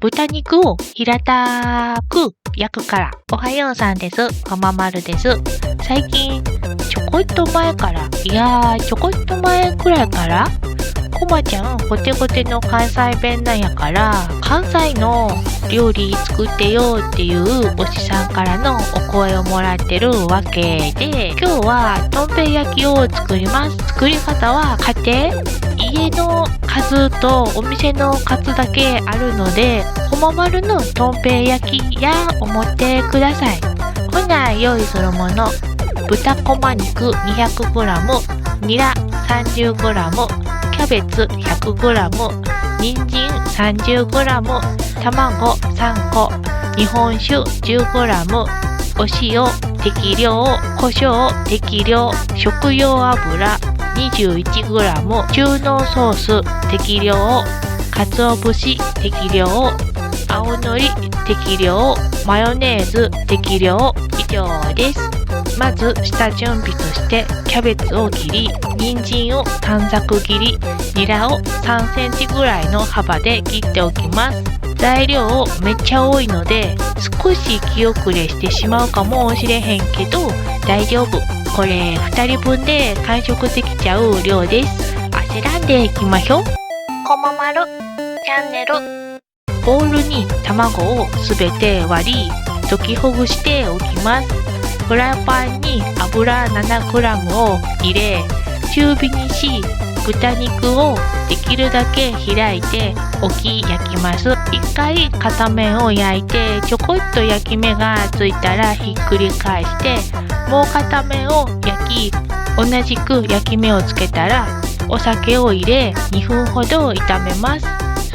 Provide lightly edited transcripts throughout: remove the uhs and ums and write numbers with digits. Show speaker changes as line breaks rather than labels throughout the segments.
豚肉を平たく焼くから。おはようさんです。こままるです。最近、ちょこっと前くらいから、こまちゃん、ゴテゴテの関西弁なんやから、関西の料理作ってよっていうおじさんからのお声をもらってるわけで、今日はとんぺい焼きを作ります。作り方は家の数とお店の数だけあるので、こままるのとんぺい焼きや思ってください。ほな用意するもの、豚こま肉 200g、ニラ 30g、キャベツ 100g、人参 30g、卵3個、日本酒 10g、お塩適量、胡椒適量、食用油 21g、中濃ソース適量、鰹節適量、青のり適量、マヨネーズ適量、以上です。まず下準備としてキャベツを切り、人参を短冊切り、ニラを3センチぐらいの幅で切っておきます。材料めっちゃ多いので少し気遅れしてしまうかもしれへんけど大丈夫。これ2人分で完食できちゃう量です。焦らんでいきましょう。こままるチャンネル。ボウルに卵をすべて割り溶きほぐしておきます。フライパンに油 7g を入れ、中火にし、豚肉をできるだけ開いて焼きます。一回片面を焼いてちょこっと焼き目がついたらひっくり返して、もう片面を焼き、同じく焼き目をつけたらお酒を入れ2分ほど炒めます。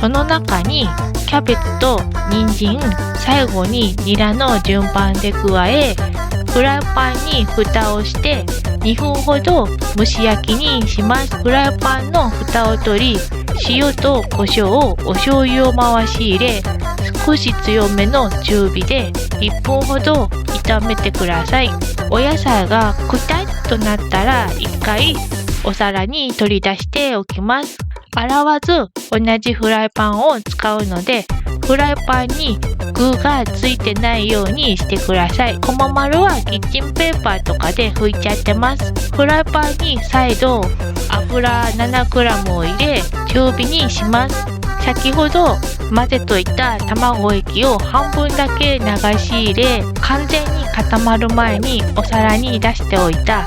その中にキャベツと人参、最後にニラの順番で加え、フライパンに蓋をして2分ほど蒸し焼きにします。フライパンの蓋を取り、塩と胡椒、お醤油を回し入れ、少し強めの中火で1分ほど炒めてください。お野菜がくたっとなったら1回お皿に取り出しておきます。洗わず同じフライパンを使うので、フライパンに具がついてないようにしてください。こままるはキッチンペーパーとかで拭いちゃってます。フライパンに再度油 7g を入れ中火にします。先ほど混ぜといた卵液を半分だけ流し入れ、完全に固まる前にお皿に出しておいた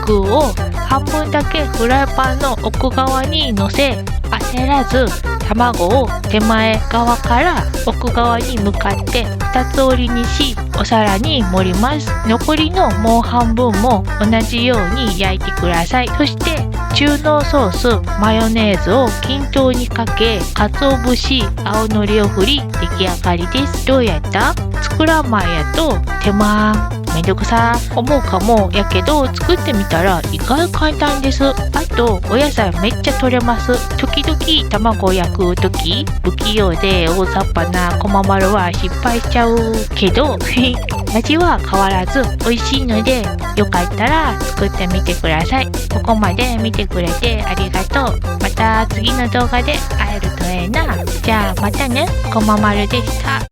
具を半分だけフライパンの奥側に乗せ、焦らず卵を手前側から奥側に向かって2つ折りにし、お皿に盛ります。残りのもう半分も同じように焼いてください。そして中濃ソース、マヨネーズを均等にかけ、鰹節、青のりを振り、出来上がりです。どうやった？作らん前やと手間めんどくさ思うかもやけど、作ってみたら意外簡単です。あとお野菜めっちゃ取れます。時々卵を焼くとき不器用で大雑把なこままるは失敗しちゃうけど味は変わらず美味しいので、よかったら作ってみてください。ここまで見てくれてありがとう。また次の動画で会えるとええな。じゃあまたね。こままるでした。